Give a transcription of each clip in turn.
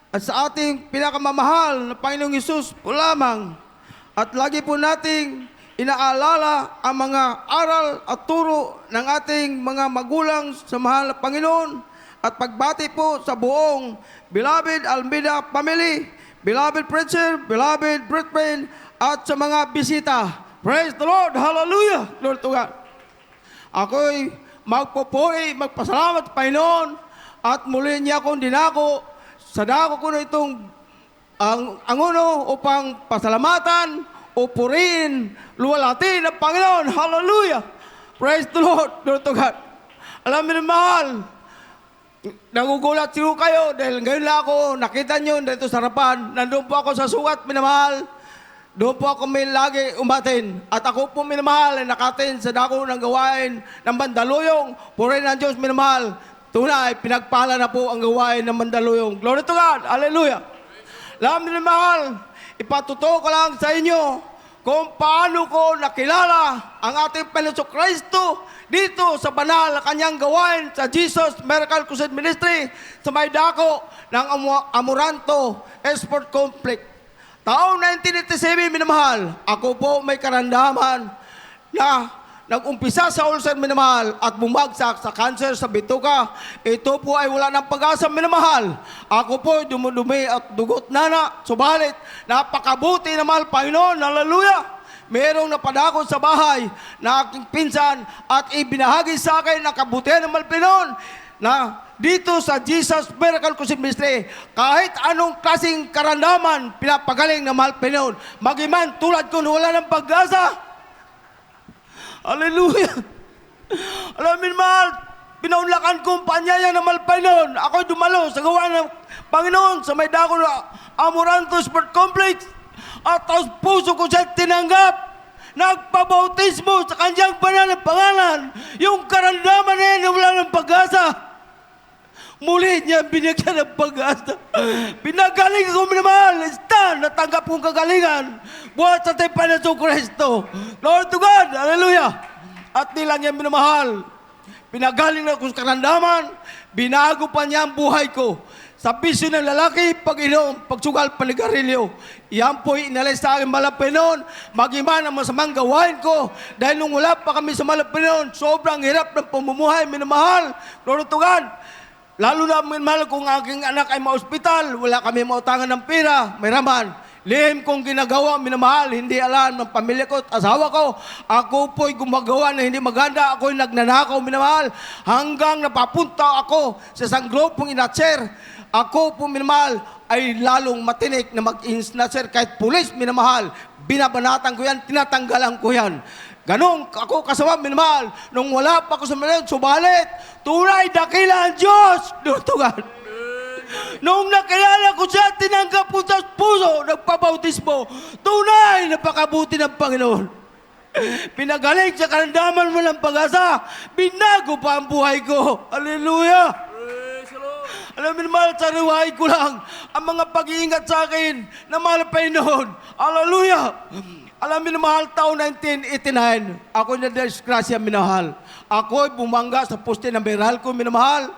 at sa ating pinakamamahal na Panginoong Hesus po lamang. At lagi po nating inaalala ang mga aral at turo ng ating mga magulang sa mahal na Panginoon at pagbati po sa buong beloved Almeida family, beloved preacher, beloved brethren, at sa mga bisita. Praise the Lord! Hallelujah! Lord to God. Ako'y magpupuri, magpasalamat sa Panginoon at muli niya akong dinako sa dako ko na itong ang uno upang pasalamatan o purihin, luwalhatiin ang Panginoon. Hallelujah! Praise the Lord! Lord to God. Alam mo na mahal, nagugulat siyo kayo dahil ngayon lang ako, nakita nyo dito sa harapan, nandun po ako sa sukat, minamahal. Doon po ako may lagi umatin. At ako po minamahal ay nakatin sa dako ng gawain ng Mandaluyong. Purihin ng Diyos minamahal. Tunay, pinagpala na po ang gawain ng Mandaluyong. Glory to God! Hallelujah! Alam niyo mahal, ipatuto ko lang sa inyo kung paano ko nakilala ang ating Panginoon Kristo dito sa banal na kanyang gawain sa Jesus Miracle Crusade Ministry sa may dako ng Amoranto Export Complex. Taong 1987, minamahal, ako po may karandaman na nag-umpisa sa ulcer, minamahal, at bumagsak sa cancer sa bituka. Ito po ay wala ng pag-asa, minamahal. Ako po ay dumudumi at dugot nana. Subalit, napakabuti na mahal, Panginoon. Hallelujah! Merong napadako sa bahay na aking pinsan at ibinahagi sa akin ang kabutihan ng mahal, Panginoon, na dito sa Jesus Miracle Crusade Ministry, kahit anong klaseng karandaman, pinapagaling ng mahal, Panginoon. Magiman tulad ko na wala ng pag-asa. Hallelujah! Alamin mahal, pinaunlakan ko ang panyaya ng mahal, Panginoon. Ako'y dumalo sa gawa ng Panginoon sa may dako na Amoranto Sport Complex. At taos puso ko siya tinanggap. Nagpabautismo sa kanyang banal na pangalan. Yung karandaman na yan na wala ng pag-asa. Muli niya binigyan ng pag-asa. Pinagaling ako minamahal. Stand, natanggap kong kagalingan. Buhat sa tayo Panginoon Kristo. Lord to God. Hallelujah. At nilang niya minamahal. Pinagaling na ako sa karandaman. Binago pa niya ang buhay ko. Sa bisyo ng lalaki, pag-inom, pagsugal, panigarilyo. Iyan po'y inalis sa aking malapinon. Magiman ang masamang gawain ko. Dahil nung wala pa kami sa malapinon, sobrang hirap ng pamumuhay, minamahal. Lord to God. Lalo na minamahal kung aking anak ay ma-hospital, wala kami mautangan ng pera, may raman. Lihim kong ginagawa, minamahal, hindi alam ng pamilya ko at asawa ko. Ako po'y gumagawa na hindi maganda, ako'y nagnanakaw, minamahal. Hanggang napapunta ako sa isang grupong inatser. Ako po, minamahal, ay lalong matinik na mag-insnatser kahit pulis, minamahal. Binabanatan ko yan, tinatanggalan ko yan. Ganong ako kasama, minamahal. Nung wala pa ako sa Manila, subalit, tunay, dakila ang Diyos. Dutugan. Nung nakilala ko siya, tinanggap ko sa puso, nagpabautismo. Tunay, napakabuti ng Panginoon. Pinagaling sa karandaman mo ng pag-asa. Binago pa ang buhay ko. Hallelujah! Alam mo naman, sa riwahay ko lang ang mga pag-iingat sa akin na mahal Panginoon. Hallelujah! Alam mo na mahal, taon 1989, ako na disgrasya, minahal. Ako'y bumangga sa poste ng Meralco, minamahal.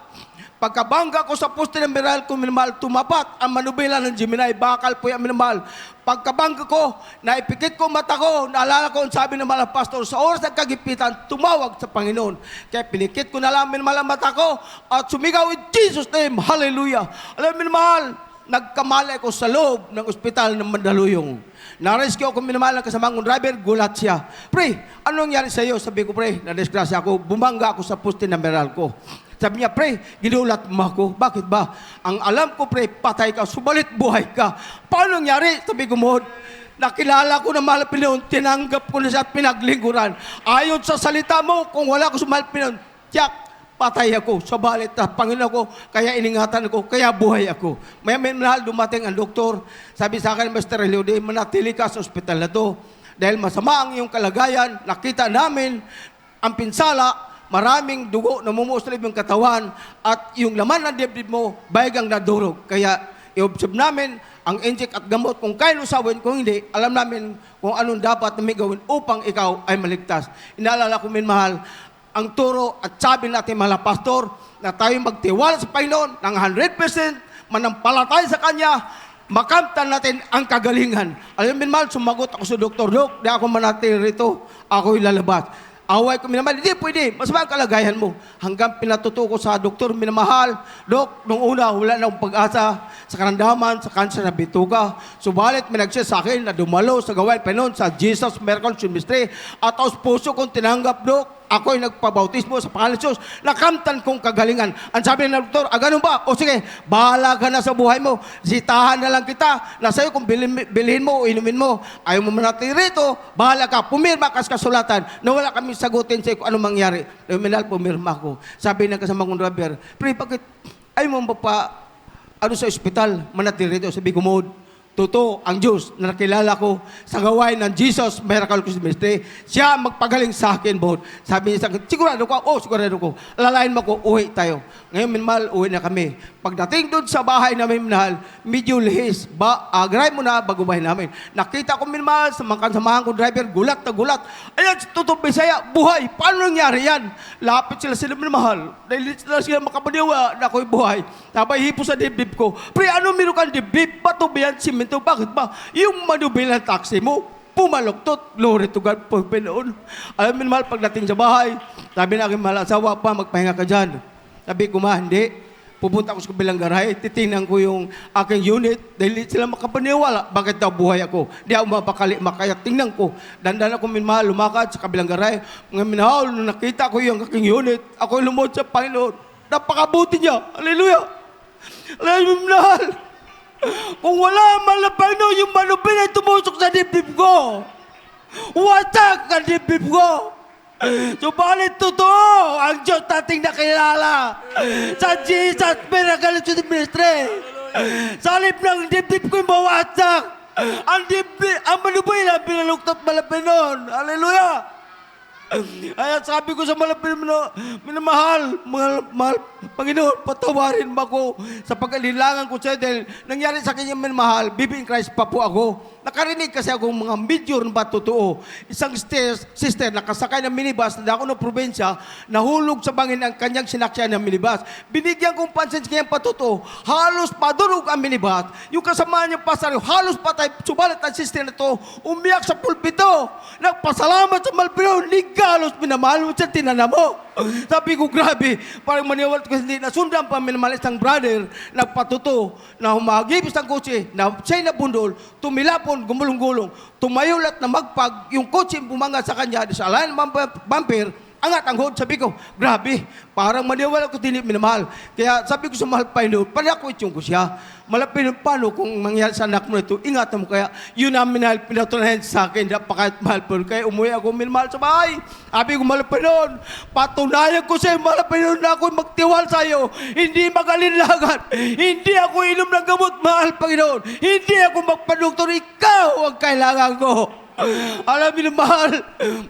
Pagkabangga ko sa poste ng Meralco, minamahal, tumapat ang manubela ng Gemini, bakal po yan, minamahal. Pagkabangga ko, naipikit ko mata ko, naalala ko ang sabi ng mga pastor, sa oras ng kagipitan, tumawag sa Panginoon. Kaya pinikit ko na lang, minamahal, ang mata ko, at sumigaw in Jesus' name, hallelujah. Alam mo, minamahal, nagkamali ako sa loob ng ospital ng Mandaluyong. Na-rescue ako, minamahal ng kasamang driver, gulat siya. Pre, anong nangyari sa iyo? Sabi ko, pre, na-disgrasya ako, bumangga ako sa poste ng Meralco. Sabi niya, pre, ginulat mo ako. Bakit ba? Ang alam ko, pre, patay ka, subalit buhay ka. Paano nangyari? Sabi ko, Mohod, nakilala ko na mahal Panginoon, tinanggap ko na siya at pinaglingkuran. Ayon sa salita mo, kung wala ko sa mahal Panginoon, tiyak, patay ako. Subalit na Panginoon ko, kaya iningatan ko, kaya buhay ako. May minahal, dumating ang doktor. Sabi sa akin, Mr. Eliode, manatili ka sa ospital na to. Dahil masama ang iyong kalagayan, nakita namin ang pinsala, maraming dugo na mumuslib yung katawan at yung laman ng dibdib mo, baygang nadurog. Kaya i-observe namin ang inject at gamot kung kaya lusawin, kung hindi, alam namin kung anong dapat na may gawin upang ikaw ay maligtas. Inaalala ko, minmahal, ang turo at sabi natin mga pastor na tayo magtiwala sa Panginoon ng 100%, manampalatay sa Kanya, makamtan natin ang kagalingan. Alam mo, minamahal, sumagot ako sa doktor, Dok, di ako manatili rito, ako'y lalabas. Away ko, minamahal, hindi pwede, mas ang kalagayan mo. Hanggang pinatuto ko sa doktor, minamahal, Dok, nung una, wala na akong pag-asa sa karamdaman, sa kanser na bituga. Subalit, may nagsiya sa akin na dumalo sa gawain pa noon sa Jesus Miracle Ministry. At taos puso kong tinanggap, Dok, ako'y nagpabautismo sa pangalan ng Diyos. Nakamtan kong kagalingan. Ang sabi ng doktor, ganun ba? O sige, bahala ka na sa buhay mo. Sitahan na lang kita. Nasa iyo kung bilhin mo o inumin mo. Ayaw mo manatili rito, bahala ka. Pumirma ka sa kasulatan na wala kami sagutin sa iyo kung anong mangyari. Luminal, pumirma ko. Sabi ng kasama kong driver, Pre, bakit ayaw mo pa sa ospital, manatili rito? Sabi ko, totoo, ang Diyos na nakilala ko sa gawain ng Jesus Miracle Ministry, siya magpagaling sa akin, Bod. Sabi niya sa akin, sigurado ko, sigurado ko. Lalain mo ko, uwi tayo. Ngayon, minamahal, uwi na kami. Pagdating doon sa bahay namin, minahal, medyo lihis. Agray mo na, bago bahay namin. Nakita ko, minamahal, sa mga kasamahan ko driver, gulat na gulat. Ayan, totoo, Bisaya, buhay. Paano nangyari yan? Lapit sila minamahal. Dahil sila makapaniwa na ako'y buhay. Tapos hipo sa dibdib ko. Pre, ano meron kang dibdib? Bato ba yan, simento? Bakit ba? Yung manubil ng taxi mo, pumaluktot. Glory to God po, Pinoon. Alam mo, mahal, pagdating sa bahay, sabi na aking mahal, asawa pa, magpahinga ka dyan. Sabi ko, hindi. Pupunta ko sa kabilang garahe, titingnan ko yung aking unit, dahil sila makapaniwala. Bakit daw buhay ako? Di ako makaya tingnan ko. Dandan ako, minmahal, lumakad sa kabilang garahe. Mga minahal, nung nakita ko yung aking unit, ako lumod sa Panginoon. Napakabuti niya. Hallelujah. Alam mo, minahal. Kung wala man lang Panginoon, yung manubin ay tumusok sa dibdib ko. Wasak ang dibdib ko. Subalit totoo, ang Diyos nating nakilala sa Jesus Miracle Ministry. Sa halip ng dibdib ko'y mawasak. Ang manubin ay pinaluktot malapin nun. Hallelujah! Kaya sabi ko sa minamahal, mahal, Panginoon, patawarin mo ako sa pag-alilangan ko sa'yo dahil nangyari sa kanyang minamahal, baby in Christ pa po ako. Nakarinig kasi akong mga medyo ba totoo. Isang sister nakasakay ng minibus na ako ng probinsya, nahulog sa bangin ang kanyang sinakyan ng minibus. Binigyan kong pansin sa kanyang patotoo, halos padurog ang minibus. Yung kasama niya pasaryo, halos patay. Subalit ang sister na to, umiyak sa pulpito. Nagpasalamat sa Malpino, halos minamahal mo siya, tinanam mo. Sabi ko, grabe, parang maniwala ko hindi. Nasundan pa minamahal isang brother, nagpatuto, na humagibis ang kotse, na siya'y nabundol, tumilapon, gumulong-gulong, tumayulat na magpag, yung kotse bumanga sa kanya, sa alayan bumper, angat ang hood. Sabi ko, grabe, parang maniwala ko hindi minamahal. Kaya sabi ko sa mahal Panginoon, panakwit yung ko siya. Malapit paano kung mangyari sa anak mo ito, ingatan mo kaya, yun ang minahal, pinatunayan sa akin, napakait mahal po. Kaya umuwi ako minamahal sa bahay. Sabi ko, mahal Panginoon, patunayan ko sa'yo, mahal Panginoon, na ako magtiwal sa'yo. Hindi magalinlangan. Hindi ako inom ng gamot, mahal Panginoon. Hindi ako magpadoktor, ikaw ang kailangan ko. Alam niyo, mahal,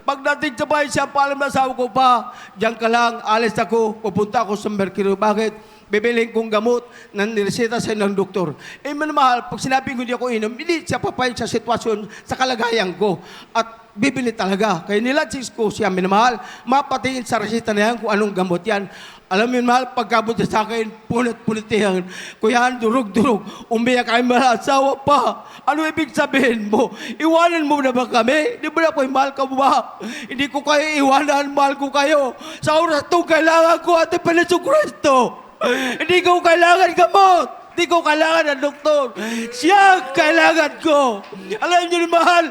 pagdating sa bahay siya, paalam na asawa ko pa, diyan ka lang, alis ako, pupunta ako sa Mercury. Bakit? Bibilhin kong gamot na nireseta sa ng doktor. Mahal, pag sinabi ko hindi ako inom, hindi siya papayag sa sitwasyon, sa kalagayan ko. At bibili talaga. Kaya nilagsis ko siya, minamahal, mapatingin sa reseta na yan kung anong gamot yan. Alam mo yun, mahal, pagkabot sa akin, punit-punit yan. Kuya, durug-durug, umiyak kayo, mahal, asawa pa. Ano ibig sabihin mo? Iwanan mo na ba kami? Di ba na ako, mahal ka mo ba? Hindi ko kayo iwanan, mahal ko kayo. Sa oras itong kailangan ko, Ate Peliso Cristo. Hindi ko kailangan gamot. Hindi ko kailangan ng doktor. Siya kailangan ko. Alam niyo, mahal,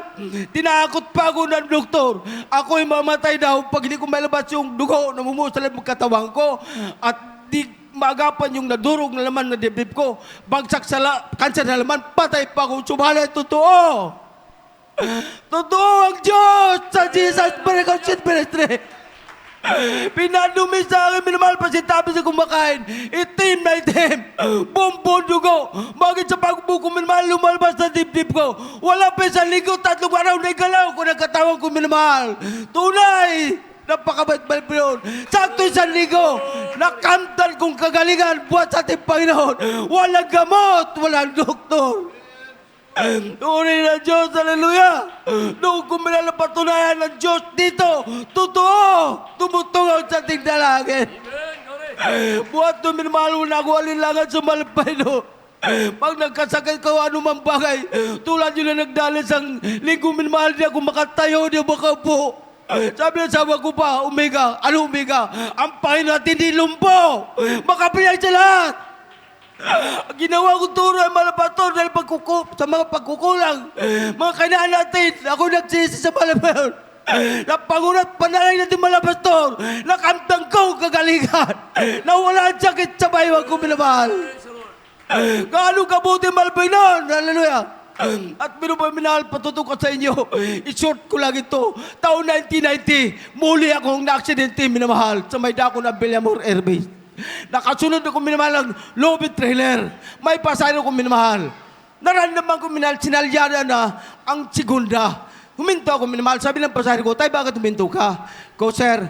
tinakot pa ako ng doktor. Ako'y mamatay daw pag hindi ko malabas yung dugo na mumusalan ng katawan ko. At di maagapan yung nadurog na laman na dibdib ko. Bagsak sa kanser na laman, patay pa ako. Subalit, totoo. Totoo ang Diyos sa Jesus Miracle Ministry. Pinadumi sa akin, minamahal pa si Tabi sa kumakain. Itim na itim. Bumbong dugo. Bakit sa pagbuko, minamahal, lumalabas sa dibdib ko. Wala pa isang linggo, 3 araw na ikalaw ko nagkatawang ko, minamahal. Tunay. Napakabait-bait po yun. Sakto 1 linggo. Nakamtan kong kagalingan buhat sa ating Panginoon. Walang gamot, walang doktor. Tunay na Diyos, hallelujah! Noong kuminala patunayan ng Diyos dito, totoo! Tumutungag sa ating dalangin. Buhat doon, minamahal mo na ako alinlangan sa Panginoon. Pag nagkasakit ko, anumang bagay, tulad yun na nagdalas ang linggo minamahal, di ako makatayo, di ako makaupo. Sabi ng asawa ko pa, Omega, ano Omega? Ang Panginoon at hindi lumpo. Makapiyay sa lahat. Ginawa ko turo ay malabator dahil sa mga pagkukulang. Mga kailangan natin, ako nagsisi sa malabator. Napangunat panalay natin malabastor. Nakamtang ko kagalingan. Nawala ang sakit sa baywang ko minamahal. Gaano kabuti malbay nun. Hallelujah. At minumahal patutukan sa inyo. I-short ko lang ito. Taon 1990, muli akong na-aksidente minamahal sa may dako ng Villamor Airbase. Nakasunod ako minamahal ng lobby trailer. May pasahin ako minamahal. Narandaman ko minamahal, sinalyada na ang segunda. Huminto ako minamahal. Sabi ng pasahin ko, tay, bakit huminto ka? Ko, sir,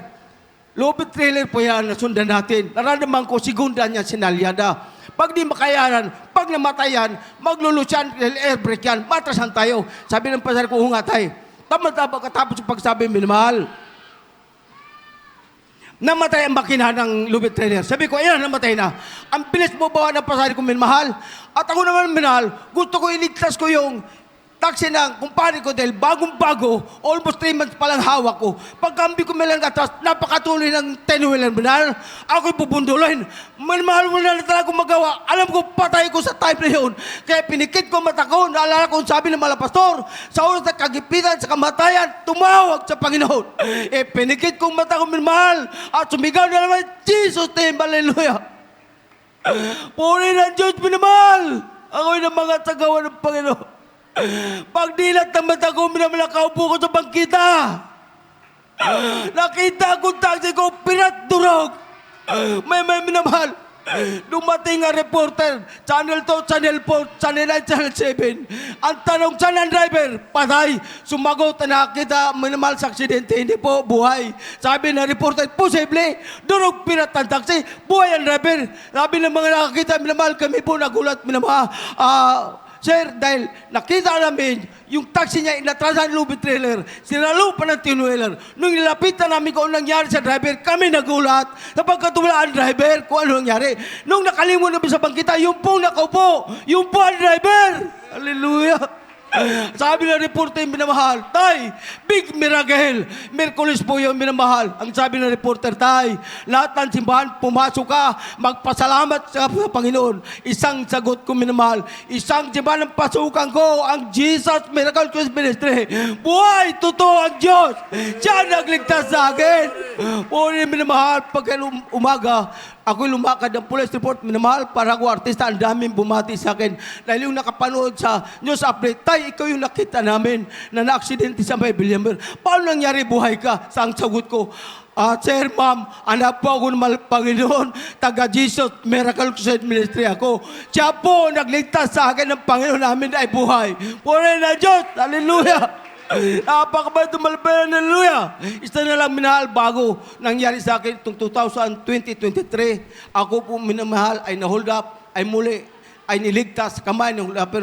lobby trailer po yan, nasundan natin. Narandaman ko, segunda niya sinalyada. Pag di makayanan, pag namatayan, maglulutsyan, air brake yan, matrasan tayo. Sabi ng pasar ko, nga tay, tama-tama katapos yung pagsabi, minamahal. Namatay ang makina ng lubid trainer. Sabi ko, ayan, namatay na. Ang bilis mo bawa ng pasar ko, minamahal. At ako naman, minamahal, gusto ko iligtas ko yung taxi ng kumpare ko dahil bagong-bago, almost 3 months pa lang hawak ko. Pagkambi ko melang atas, napakatuloy ng 10-wheeler, minahal. Ako'y pupundulin. Mahal mo na talaga kong magawa. Alam ko, patay ko sa time na yun. Kaya pinikit ko mata ko, naalala ko sabi ng mga pastor, sa oras na kagipitan, sa kamatayan, tumawag sa Panginoon. Pinikit ko mata ko, minamahal. At sumigaw na naman, Jesus name, hallelujah. Puri ng Diyos, minamahal. Ako'y ng mga tagawa ng Panginoon. Pag dilat ng mata ko, minamahal, ko sa bangkita. Nakita ko taxi ko, pinat-durog. May minamahal. Dumating ang reporter, Channel 2, Channel 4, Channel 9, Channel 7. Ang tanong, saan ang driver? Patay. Sumagot na nakita, minamahal sa aksidente, hindi po, buhay. Sabi ng reporter, posible, durog pinat ang taxi, buhay ang driver. Sabi ng mga nakakita, minamahal, kami po nagulat, minamahal. Sir, dahil nakita namin yung taxi niya inatrasan lubid trailer, sinalo pa ng tinueler. Nung nilapitan namin kung anong nangyari sa driver, kami nagulat sapagkat wala ang driver kung ano nangyari. Nung nakalimon namin sa bangkita, yung pong nakaupo, yung po ang driver. Hallelujah. Sabi ng reporter yung minamahal, tay, big miracle. Merkulis po yung minamahal. Ang sabi ng reporter, tay, lahat ng simbahan, pumasok ka, magpasalamat sa Panginoon. Isang sagot ko minamahal, isang simbahan ng pasukan ko, ang Jesus Miracle Christ Ministry. Buhay, totoo ang Diyos. Siya nagligtas sa akin. Puri minamahal, pag umaga, ako'y lumakad ng police report, minamahal, para ako artista, ang daming bumati sa akin. Dahil yung nakapanood sa news update, tay, ikaw yung nakita namin na na-aksidente sa may Villamor. Paano nangyari buhay ka? Sa ang sagot ko, sir, ma'am, anak po ako ng Panginoon, taga Jesus Miracle Crusade Ministry ako. Siya po, nagligtas sa akin ng Panginoon namin ay buhay. Puri na Diyos, hallelujah! Napakabay tumalbayan, hallelujah! Isa na lang minahal bago nangyari sa akin itong 2023. Ako po minamahal ay na-hold up, ay muli, ay niligtas sa kamay ng hold upper.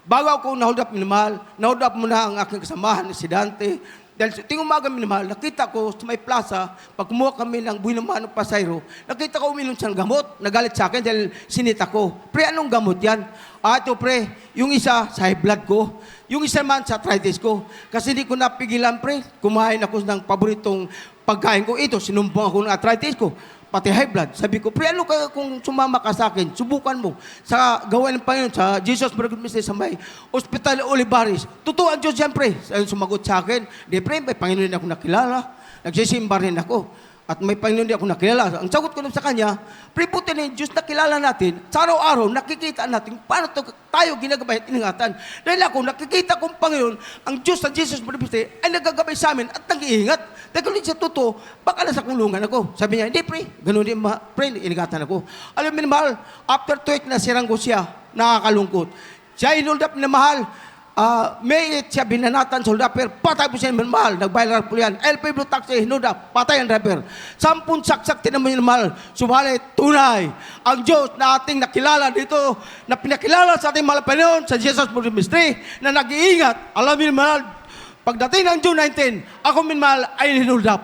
Bago ako na-hold up minamahal, na-hold up muna ang aking kasamahan, si Dante. Dahil ting umaga minamahal, nakita ko sa may plaza, pag kumuha kami ng buhay naman ng pasayro, nakita ko uminom siyang gamot, nagalit sa akin dahil sinita ko. Pre, anong gamot yan? Ito pre, yung isa sa high blood ko, yung isa man sa arthritis ko. Kasi hindi ko napigilan pre, kumain ako ng paboritong pagkain ko. Ito, sinumbong ako ng arthritis ko. Pati high blood. Sabi ko, pre, ano ka kung sumama ka sa akin? Subukan mo. Sa gawain ng Panginoon, sa Jesus Miracle Ministry sa may Hospital Olivares. Totoo ang Diyos yan, pre. Sumagot sa akin. Di, pre, may Panginoon din ako nakilala. Nagsisimba rin ako. At may Panginoon din ako nakilala. Ang sagot ko sa kanya, pre, puti na yung Diyos nakilala natin. Sa araw-araw, nakikita natin paano tayo ginagabay at iningatan. Dahil ako, nakikita kong Panginoon, ang Diyos sa Jesus Ministry ay nagagabay sa amin at nag-iingat. Dahil kung sa totoo, baka nasa kulungan ako. Sabi niya, hindi pre, ganun din pre, iningatan ako. Alam mo mahal, after 2 weeks na siranggo siya, nakakalungkot. Siya inold up na mahal, may siya binanatan sa hold upper, patay po siya ng mahal, nag-viral po yan. LP Blue Taxi, hold up, patay ang driver. 10 saksak tinaman yung mahal, subalit tunay. Ang Diyos na ating nakilala dito, na pinakilala sa ating mahal Panginoon, sa Jesus Ministry, na nag-iingat. Alam mo mahal, pagdating ng June 19, ako minmahal ay hold up.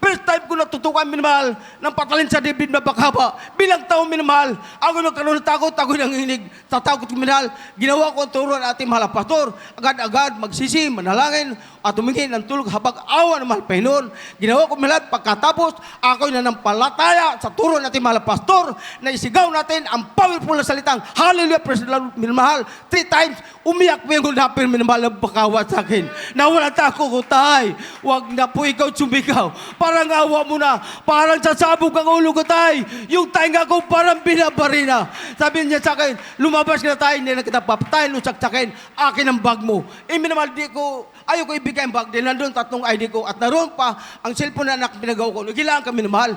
first time ko natutukan, minamahal, ng patalin sa dibdib na bakaba. Bilang taong minamahal, ako nagkaroon ng takot, ako nanginig. Sa takot ko, minamahal, ginawa ko ang turo ng ating mahal na pastor. Agad-agad magsisi, manalangin, at tumingin ng tulog habang awa ng mahal Panginoon. Ginawa ko, minamahal, pagkatapos, ako'y nanampalataya sa turo ng ating mahal na pastor na isigaw natin ang powerful na salitang, Hallelujah, praise the Lord, minamahal. 3 times, umiyak po yung gulapin, minamahal, ang bakawat sa akin. Nawala tako ko, tay. Huwag na po ikaw sumigaw. Parang awa mo na. Parang sasabog ang ulo ko, tay. Yung tainga ko parang binabarina. Sabi niya sa akin, lumabas ka na, tay. Hindi na kita papatayin, lusaksakin. Akin ang bag mo. Minamahal, di ko, ayaw ko ibigay ang bag. Di nandun 3 ID ko. At naroon pa ang cellphone na anak pinagawa ko. Nagilaan kami minamahal.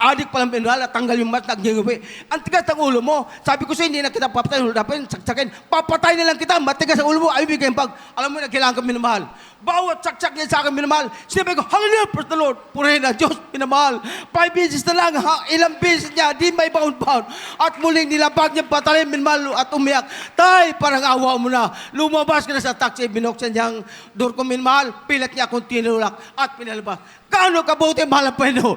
Adik pa lang minamahal at tanggal yung mat, nagyayuwi. Ang tigas ng ulo mo. Sabi ko sa'yo, hindi na kita papatayin, hulapin, saksakin. Papatay na lang kita. Matigas ang ulo mo. Ayaw ibigay ang bag. Alam mo, nagilaan kami minamahal. Bawat saksak niya sa akin minamahal. Sinabi ko, Hallelujah, praise the Lord. Purihin na Diyos, minamahal. 5 beses na lang, ilang beses niya, di may bound-bound. At muling nilabag niya patalin, minamahal, at umiyak. Tay, parang awa mo na. Lumabas ka na sa taxi, binuksan niya ang door ko, minamahal. Pilat niya akong tinulak at pinalabas. Kaano kabuti, mahal pa ino?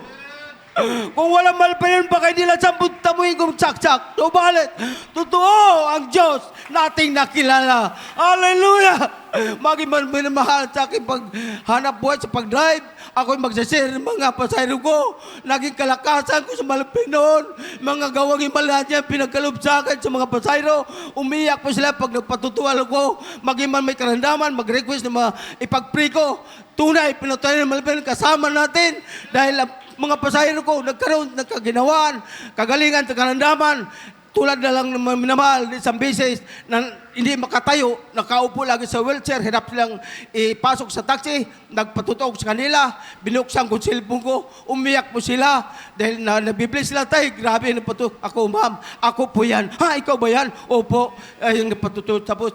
Kung walang mahal pa yun, baka hindi lang sampung tamuin kong saksak. Subalit, totoo ang Diyos nating nakilala. Hallelujah! Maging minamahal sa aking paghanap buhay sa pag-drive. Ako'y magsashare ng mga pasayro ko. Naging kalakasan ko sa malapit noon. Mga gawang himala niya, pinagkalob sa akin sa mga pasayro. Umiyak po sila pag nagpatutuwal ko. Maging man may karandaman, mag-request na ipag-pray ko. Tunay, pinatuloy ng malapit kasama natin. Dahil mga pasahero ko, nagkaginawaan, kagalingan, karandaman, tulad na lang ng mga minamahal, isang beses na hindi makatayo, nakaupo lagi sa wheelchair, hirap silang ipasok sa taxi, nagpatutok sa kanila, binuksan ko cellphone ko, umiyak po sila, dahil nabibless sila, tay, grabe, napatutok. Ako, ma'am, ako po yan. Ha, ikaw ba yan? Opo, yung napatutok. Tapos,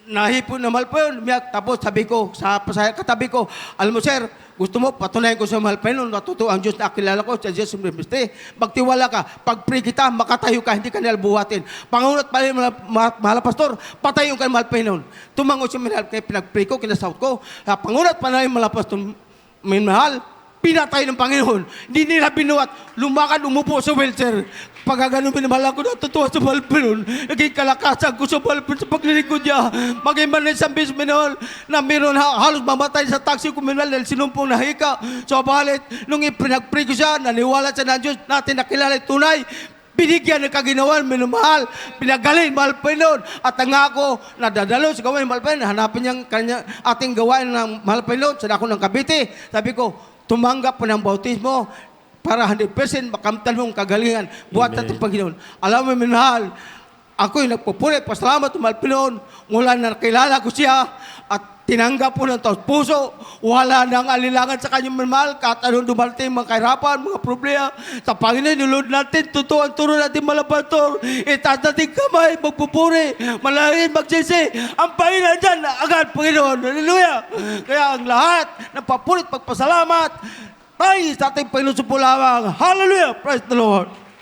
nahipon na mahal po yun, umiyak. Tapos sabi ko, sa katabi ko, alam mo sir, gusto mo, patunayan ko sa mahal pa yun, natuto ang Diyos na kilala ko, sa Diyos Sumremiste. Magtiwala ka, pag-pray kita, makatayo ka, hindi ka nalbuhatin. Pangunat pa rin, mahal pastor, patayon ka mahal pa yun. Tumango siya minahal, kaya pinag-pray ko, kinasahot ko. Pangunat pa rin, mahal pastor, minahal, pinatay ng Panginoon. Hindi nila binuhat, lumakad, umupo sa wheelchair. Pagkagano minamahal ako, natutuwa sa mahal pa yun. Naging kalakasan ko sa mahal pa sa paglilingkod niya. Maging man isang bis minahal, na meron halos mamatay sa taxi ko minahal dahil sinumpong nahika. So balit, nung ipinag-pray ko siya, naniwala siya ng Diyos, natin nakilala tunay, binigyan ng kaginawan, minamahal, pinagaling, mahal pa yun. At ang ako, nadadalo sa gawain, mahal pa yun, hanapin niyang ating gawain ng mahal pa yun, sa ako ng Cavite. Sabi ko, tumanggap po ng bautismo, para 100% makamtan mong kagalingan. Buhat natin Panginoon. Alam mo, minahal, ako'y nagpupuri, pasalamat, mahal Panginoon, mula na nakilala ko siya, at tinanggap po ng taos puso, wala nang alilangan sa kanyang minahal, kahit anong dumating mga kahirapan, mga problema, sa Panginoon, nilod natin, totoo ang turo natin, malapator, itaas natin kamay, magpupuri, malangin, magsisi, ang Panginoon dyan, agad Panginoon, hallelujah! Kaya ang lahat, nagpapurit, pagpasalamat, tayo sa ating Panginoon lamang. Hallelujah! Praise the Lord!